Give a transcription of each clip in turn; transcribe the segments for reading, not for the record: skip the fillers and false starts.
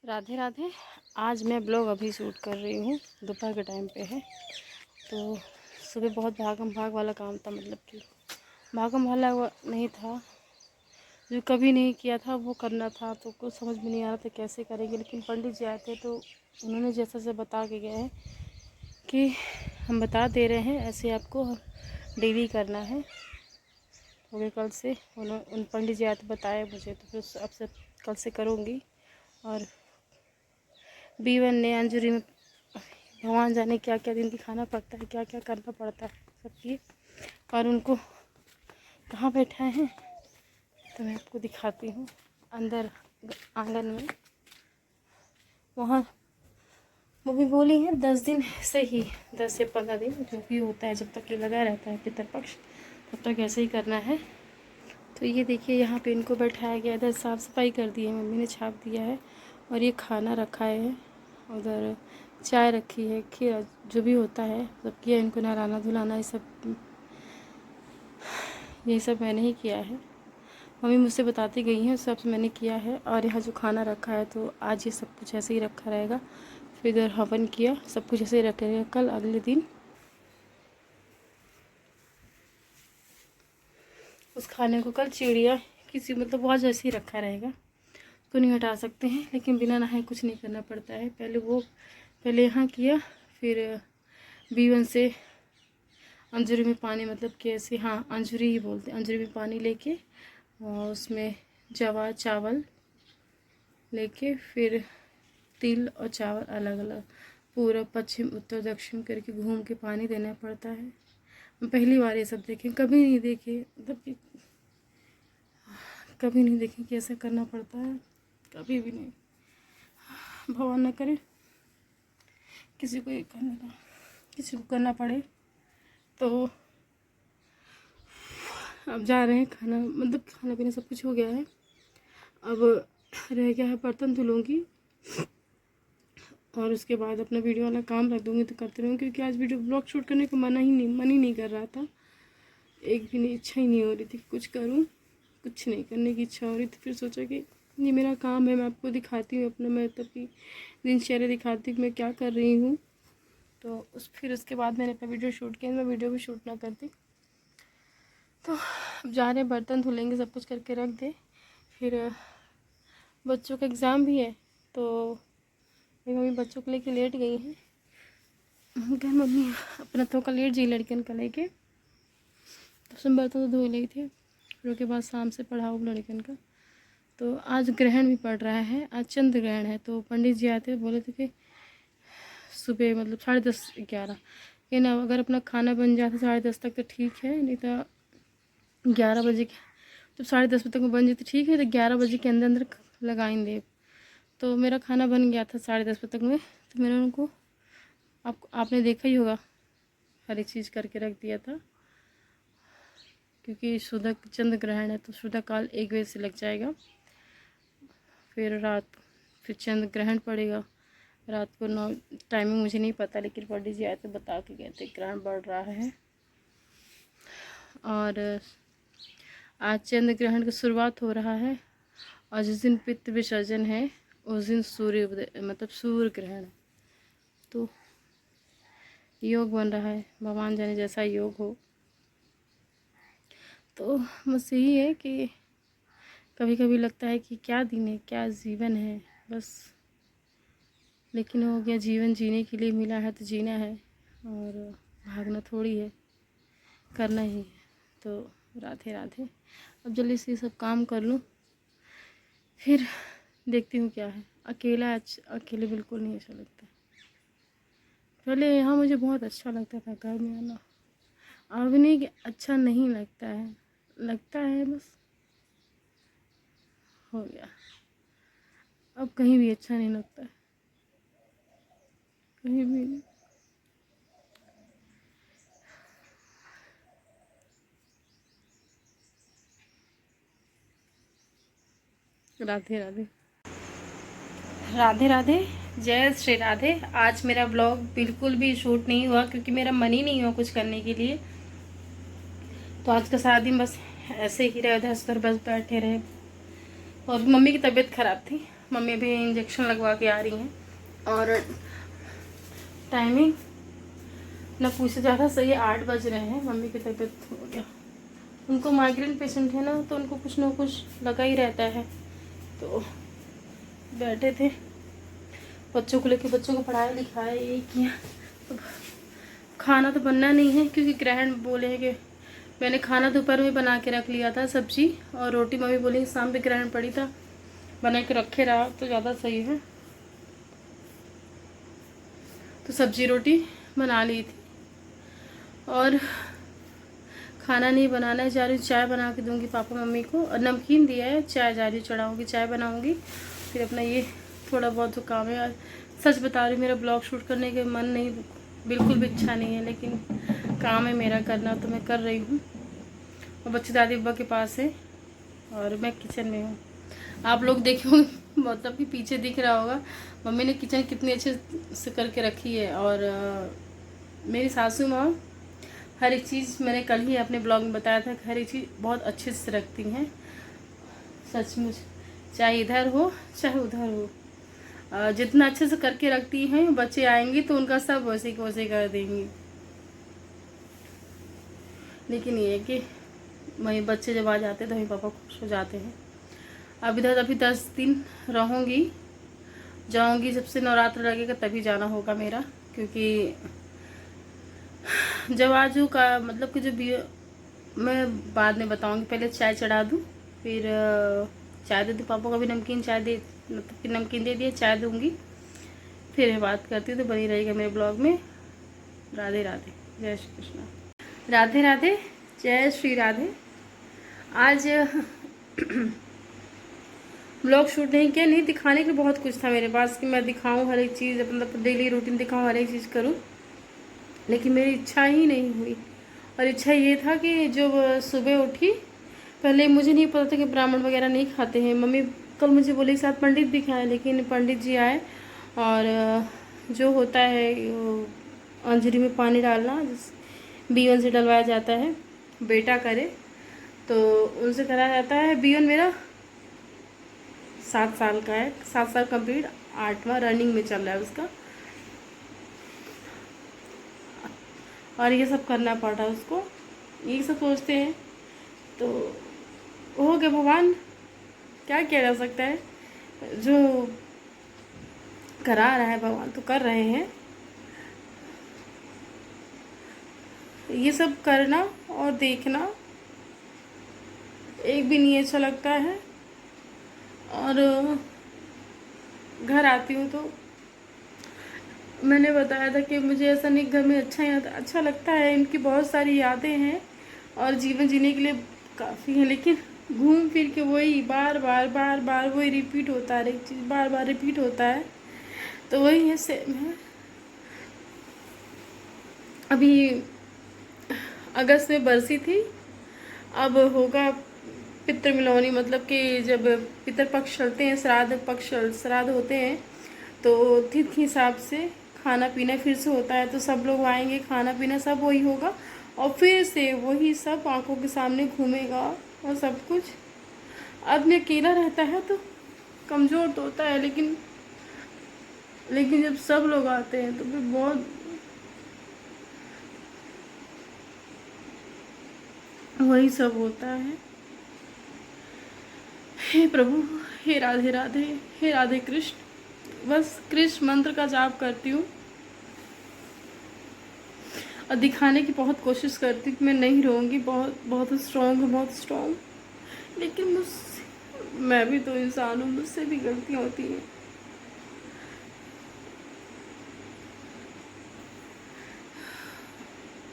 राधे राधे। आज मैं ब्लॉग अभी शूट कर रही हूँ, दोपहर के टाइम पे है। तो सुबह बहुत भागम भाग वाला काम था, मतलब कि भागम वाला नहीं था, जो कभी नहीं किया था वो करना था। तो कुछ समझ में नहीं आ रहा था कैसे करेंगे, लेकिन पंडित जी आए थे तो उन्होंने जैसा से बता के गए हैं कि हम बता दे रहे हैं, ऐसे आपको डेली करना है। हो गया कल से, उन पंडित जी आए तो बताया मुझे, तो फिर अब से कल से करूँगी। और बीवन ने अंजूरी में भगवान जाने क्या क्या दिन दिखाना पड़ता है, क्या क्या करना पड़ता है सबकी। और उनको कहाँ बैठाए हैं तो मैं आपको दिखाती हूँ, अंदर आंगन में। वहाँ वो भी बोली है 10 दिन ऐसे ही, 10 से 15 दिन जो भी होता है, जब तक ये लगा रहता है पितरपक्ष तब तक ऐसे ही करना है। तो ये देखिए यहाँ पे इनको बैठाया गया, इधर साफ़ सफाई कर दी है, मम्मी ने छाप दिया है। और ये खाना रखा है, उधर चाय रखी है, खीर जो भी होता है सब किया। इनको नहलाना धुलाना ये सब मैंने ही किया है, मम्मी मुझसे बताती गई हैं, सब मैंने किया है। और यहाँ जो खाना रखा है तो आज ये सब कुछ ऐसे ही रखा रहेगा। फिर इधर हवन किया, सब कुछ ऐसे ही रखेगा। कल अगले दिन उस खाने को कल चिड़िया किसी मतलब बहुत जैसे ही रखा रहेगा, उसको नहीं हटा सकते हैं। लेकिन बिना नहाए कुछ नहीं करना पड़ता है। पहले यहाँ किया, फिर बीवन से अंजूरी में पानी, मतलब कि ऐसे, हाँ अंजूरी ही बोलते हैं, अंजूरी में पानी लेके और उसमें जवा चावल लेके, फिर तिल और चावल अलग अलग पूरा पश्चिम उत्तर दक्षिण करके घूम के पानी देना पड़ता है। मैं पहली बार ये सब देखे, कभी नहीं देखे, मतलब कि कभी नहीं देखे कि ऐसा करना पड़ता है, कभी भी नहीं। भगवान न करे किसी को ये किसी को करना पड़े। तो अब जा रहे हैं, खाना मतलब खाना पीना सब कुछ हो गया है, अब रह गया है बर्तन धुलूँगी और उसके बाद अपना वीडियो वाला काम रख दूँगी। तो करते रहूँगी, क्योंकि आज वीडियो ब्लॉग शूट करने को मन ही नहीं कर रहा था, एक भी नहीं, इच्छा ही नहीं हो रही थी कि कुछ करूँ, कुछ नहीं करने की इच्छा हो रही थी। फिर सोचा कि ये मेरा काम है, मैं आपको दिखाती हूँ अपना, मैं तब की दिनचर्या दिखाती हूँ मैं क्या कर रही हूँ। तो फिर उसके बाद मैंने अपना वीडियो शूट किया, मैं वीडियो भी शूट ना करती। तो अब जा रहे हैं, बर्तन धुलेंगे, सब कुछ करके रख दे। फिर बच्चों का एग्ज़ाम भी है, तो मेरी मम्मी बच्चों को लेके लेट गई हैं। हम कहे मम्मी अपना तो का लेट जी लड़कियन का लेके, तो सब बर्तन तो धो ली थी। फिर उसके बाद शाम से पढ़ाओ लड़कियन का। तो आज ग्रहण भी पड़ रहा है, आज चंद्र ग्रहण है। तो पंडित जी आते बोले थे कि सुबह मतलब 10:30 11, कि ना अगर अपना खाना बन जाता 10:30 तक तो ठीक है, नहीं तो 11 बजे तो 10:30 बजे तक में बन जाती ठीक है, तो 11 बजे के अंदर अंदर लगाएंगे। तो मेरा खाना बन गया था 10:30 बजे तक में। तो मैंने उनको आपने देखा ही होगा, हर एक चीज़ करके रख दिया था, क्योंकि सुबह चंद्र ग्रहण है तो सुबह काल 1 बजे से लग जाएगा। फिर चंद्र ग्रहण पड़ेगा रात को 9, टाइमिंग मुझे नहीं पता, लेकिन पंडित जी आए थे बता के गए थे ग्रहण बढ़ रहा है। और आज चंद्र ग्रहण की शुरुआत हो रहा है, और जिस दिन पितृ विसर्जन है उस दिन सूर्य मतलब सूर्य ग्रहण। तो योग बन रहा है, भगवान जाने जैसा योग हो। तो बस यही है कि कभी कभी लगता है कि क्या दिन है, क्या जीवन है बस, लेकिन हो गया, जीवन जीने के लिए मिला है तो जीना है, और भागना थोड़ी है, करना ही है। तो राधे राधे। अब जल्दी से सब काम कर लूँ, फिर देखती हूँ क्या है। अकेले बिल्कुल नहीं अच्छा लगता। पहले यहाँ मुझे बहुत अच्छा लगता था घर में आना, अब नहीं कि अच्छा नहीं लगता है बस, हो गया। अब कहीं भी अच्छा नहीं लगता है, कहीं भी नहीं। राधे राधे। राधे राधे, जय श्री राधे। आज मेरा ब्लॉग बिल्कुल भी शूट नहीं हुआ, क्योंकि मेरा मन ही नहीं हुआ कुछ करने के लिए। तो आज का सारा दिन बस ऐसे ही रहे, उधर उधर बस बैठे रहे। और मम्मी की तबीयत ख़राब थी, मम्मी अभी इंजेक्शन लगवा के आ रही हैं। और टाइमिंग ना पूछे ज़्यादा सही है, 8 बज रहे हैं। मम्मी की तबीयत हो गया, उनको माइग्रेन पेशेंट है ना, तो उनको कुछ ना कुछ लगा ही रहता है। तो बैठे थे, बच्चों को लेके बच्चों को पढ़ाया लिखाया यही किया। तो खाना तो बनना नहीं है क्योंकि ग्रहण बोले हैं कि मैंने खाना दोपहर में बना के रख लिया था, सब्जी और रोटी। मम्मी बोली शाम पे ग्रहण पड़ी था, बना के रखे रहा तो ज़्यादा सही है। तो सब्जी रोटी बना ली थी और खाना नहीं बनाना है। जा रही हूँ चाय बना के दूँगी पापा मम्मी को, और नमकीन दिया है, चाय जा रही चढ़ाऊँगी, चाय बनाऊँगी। फिर अपना ये थोड़ा बहुत जो काम है, सच बता रही हूँ मेरा ब्लॉग शूट करने के मन नहीं, बिल्कुल भी इच्छा नहीं है, लेकिन काम है मेरा करना तो मैं कर रही हूँ। और बच्चे दादी बाबा के पास है और मैं किचन में हूँ। आप लोग देखे होंगे मतलब कि पीछे दिख रहा होगा मम्मी ने किचन कितनी अच्छे से करके रखी है। और मेरी सासू माँ हर एक चीज़, मैंने कल ही अपने ब्लॉग में बताया था कि हर एक चीज़ बहुत अच्छे से रखती हैं, सचमुच, चाहे इधर हो चाहे उधर हो। जितना अच्छे से करके रखती हैं, बच्चे आएंगे तो उनका सब वैसे के वैसे कर देंगी। लेकिन ये है कि वही बच्चे जब आ जाते हैं तो वही पापा खुश हो जाते हैं। अब इधर अभी 10 दिन रहूँगी, जाऊँगी जब से नवरात्र लगेगा तभी जाना होगा मेरा, क्योंकि जब आजू का मतलब कि जो मैं बाद में बताऊँगी, पहले चाय चढ़ा दूँ, फिर चाय दे दूँ पापा को भी, नमकीन चाय दे, मतलब कि नमकीन दे दिए, चाय दूँगी, फिर मैं बात करती हूँ। तो बनी रहेगा मेरे ब्लॉग में। राधे राधे, जय श्री कृष्णा। राधे राधे, जय श्री राधे। आज ब्लॉग शूट नहीं किया, नहीं दिखाने के लिए बहुत कुछ था मेरे पास कि मैं दिखाऊं हर एक चीज़, मतलब डेली रूटीन दिखाऊं, हर एक चीज़ करूं, लेकिन मेरी इच्छा ही नहीं हुई। और इच्छा ये था कि जब सुबह उठी, पहले मुझे नहीं पता था कि ब्राह्मण वगैरह नहीं खाते हैं। मम्मी कल मुझे बोली साथ पंडित भी खाए, लेकिन पंडित जी आए और जो होता है अंजरी में पानी डालना, बीवन से डलवाया जाता है, बेटा करे तो उनसे करा जाता है। बीवन मेरा 7 साल का है, 7 साल कंप्लीट, 8वां रनिंग में चल रहा है उसका, और ये सब करना पड़ रहा है उसको। ये सब सोचते हैं तो हो गया, भगवान क्या किया जा सकता है, जो करा रहा है भगवान तो कर रहे हैं। ये सब करना और देखना एक भी नहीं अच्छा लगता है। और घर आती हूँ तो मैंने बताया था कि मुझे ऐसा नहीं घर में अच्छा लगता है, इनकी बहुत सारी यादें हैं और जीवन जीने के लिए काफ़ी है, लेकिन घूम फिर के वही बार बार वही रिपीट होता है, एक चीज़ बार बार रिपीट होता है, तो वही है सेम है। अभी अगस्त में बरसी थी, अब होगा पितृमिलौनी, मतलब कि जब पितृपक्ष चलते हैं, श्राद्ध होते हैं, तो तिथि हिसाब से खाना पीना फिर से होता है, तो सब लोग आएंगे, खाना पीना सब वही होगा और फिर से वही सब आंखों के सामने घूमेगा और सब कुछ। आदमी अकेला रहता है तो कमज़ोर तो होता है, लेकिन जब सब लोग आते हैं तो फिर बहुत वही सब होता है। हे प्रभु, हे राधे राधे, हे राधे कृष्ण, बस कृष्ण मंत्र का जाप करती हूँ और दिखाने की बहुत कोशिश करती हूँ कि मैं नहीं रहूँगी, बहुत बहुत स्ट्रॉन्ग हूँ, बहुत स्ट्रॉन्ग, लेकिन मैं भी तो इंसान हूँ, मुझसे भी गलतियाँ होती हैं।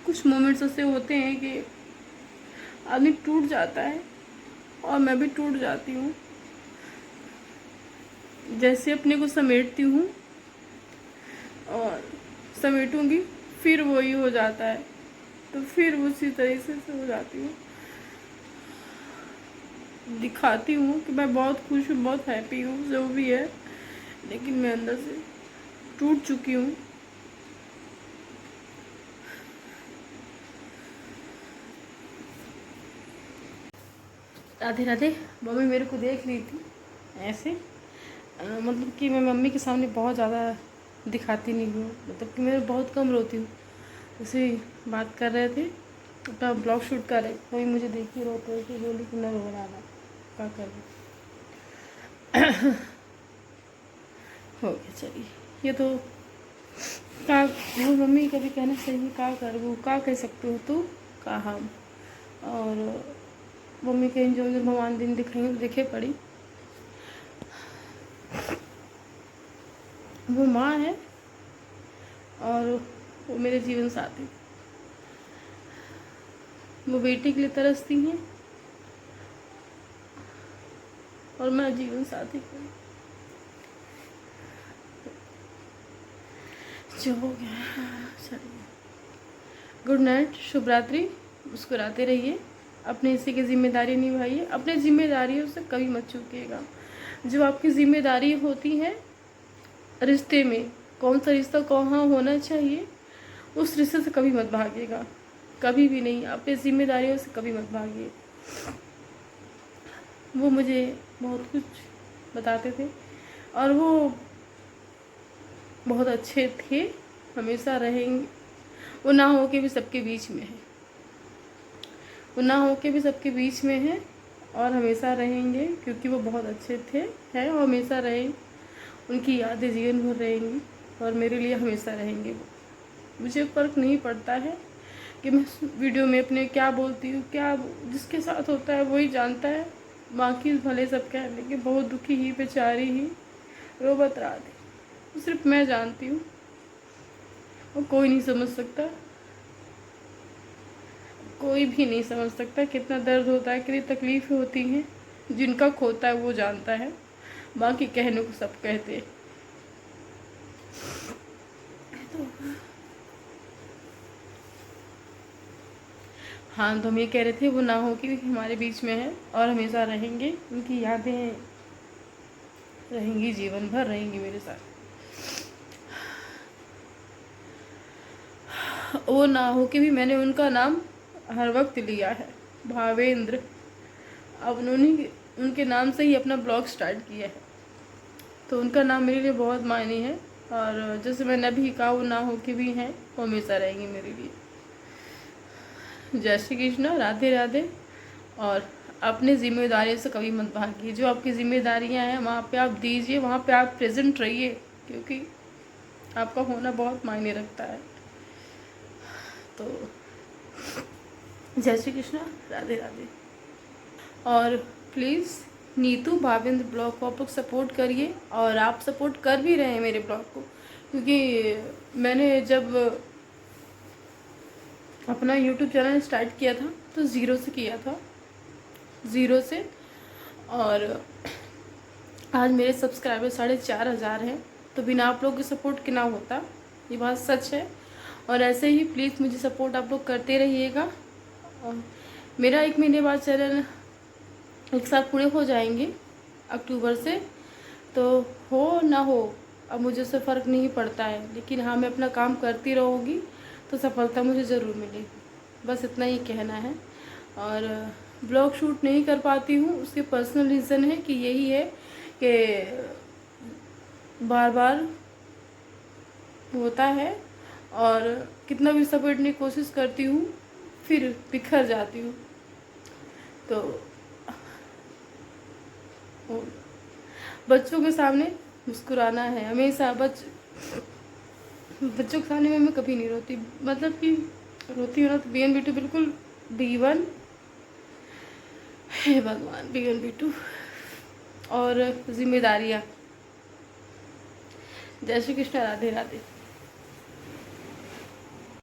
कुछ मोमेंट्स ऐसे होते हैं कि आदमी टूट जाता है और मैं भी टूट जाती हूँ। जैसे अपने को समेटती हूँ और समेटूंगी, फिर वही हो जाता है, तो फिर उसी तरीके से हो जाती हूँ। दिखाती हूँ कि मैं बहुत खुश हूँ, बहुत हैप्पी हूँ, जो भी है, लेकिन मैं अंदर से टूट चुकी हूँ। राधे राधे। मम्मी मेरे को देख रही थी ऐसे, मतलब कि मैं मम्मी के सामने बहुत ज़्यादा दिखाती नहीं हूँ, मतलब कि मैं बहुत कम रोती हूँ। उसे बात कर रहे थे, अपना ब्लॉग शूट कर रहे, कोई मुझे देख ही रोते हैं कि बोली कि न रो रहा क्या कर रही। हो गया, चलिए। ये तो का वो मम्मी कभी कहना सही का कर वो का कह सकते हो तू का हम। और मम्मी के जो जो भगवान दिन दिखाई दिखे पड़ी, वो माँ है और वो मेरे जीवन साथी। वो बेटी के लिए तरसती हैं और मैं जीवन साथी के लिए। जो हो गया, चलिए। गुड नाइट, शुभ रात्रि। मुस्कुराते रहिए, अपने हिस्से की जिम्मेदारी निभाइए, अपने जिम्मेदारियों से कभी मत चूकिएगा। जो आपकी जिम्मेदारी होती है रिश्ते में, कौन सा रिश्ता कहाँ होना चाहिए, उस रिश्ते से कभी मत भागिएगा, कभी भी नहीं। अपनी जिम्मेदारियों से कभी मत भागिए। वो मुझे बहुत कुछ बताते थे और वो बहुत अच्छे थे, हमेशा रहेंगे। वो ना हो के भी सबके बीच में है, वो ना हो के भी सबके बीच में है और हमेशा रहेंगे, क्योंकि वो बहुत अच्छे थे, हैं और हमेशा रहेंगे। उनकी यादें जीवन भर रहेंगी और मेरे लिए हमेशा रहेंगे वो। मुझे फ़र्क नहीं पड़ता है कि मैं वीडियो में अपने क्या बोलती हूँ, क्या जिसके साथ होता है वही जानता है। बाकी भले सब कह लेंगे बहुत दुखी ही, बेचारी ही, रो बतरा दी, सिर्फ मैं जानती हूँ और कोई नहीं समझ सकता। कोई भी नहीं समझ सकता कितना दर्द होता है, कितनी तकलीफ़ें होती हैं। जिनका खोता है वो जानता है, बाकी कहने को सब कहते हैं। तो हाँ, तो हम ये कह रहे थे वो ना हो कि हमारे बीच में है और हमेशा रहेंगे। उनकी यादें रहेंगी, जीवन भर रहेंगी मेरे साथ। वो ना हो कि भी मैंने उनका नाम हर वक्त लिया है, भावेंद्र। अब उन्होंने उनके नाम से ही अपना ब्लॉग स्टार्ट किया है, तो उनका नाम मेरे लिए बहुत मायने है। और जैसे मैंने अभी कहा, वो ना हो के भी हैं, वो हमेशा रहेंगी मेरे लिए। जय श्री कृष्ण, राधे राधे। और अपने ज़िम्मेदारी से कभी मत भागिए। जो आपकी ज़िम्मेदारियां हैं वहाँ पे आप दीजिए, वहाँ पे आप प्रेजेंट रहिए, क्योंकि आपका होना बहुत मायने रखता है। तो जय श्री कृष्ण, राधे राधे। और प्लीज़ नीतू भावेंद्र ब्लॉग को आप लोग सपोर्ट करिए, और आप सपोर्ट कर भी रहे हैं मेरे ब्लॉग को, क्योंकि मैंने जब अपना यूट्यूब चैनल स्टार्ट किया था तो ज़ीरो से किया था, ज़ीरो से। और आज मेरे सब्सक्राइबर 4,500 हैं, तो बिना आप लोगों के सपोर्ट के ना होता, ये बात सच है। और ऐसे ही प्लीज़ मुझे सपोर्ट आप लोग करते रहिएगा। और मेरा 1 महीने बाद चैनल 1 साल पूरे हो जाएंगे अक्टूबर से, तो हो ना हो अब मुझे उससे फ़र्क नहीं पड़ता है, लेकिन हाँ, मैं अपना काम करती रहूँगी तो सफलता मुझे ज़रूर मिलेगी, बस इतना ही कहना है। और ब्लॉग शूट नहीं कर पाती हूँ, उसके पर्सनल रीज़न है कि यही है कि बार बार होता है, और कितना भी सपोर्टने की कोशिश करती हूँ फिर बिखर जाती हूँ। तो बच्चों के सामने मुस्कुराना है हमेशा। बच्चों के सामने मैं कभी नहीं रोती, मतलब कि रोती हूँ ना तो बी एन बी टू, बिल्कुल B1, हे भगवान, B1 B2 और जिम्मेदारियाँ। जय श्री कृष्ण, राधे राधे।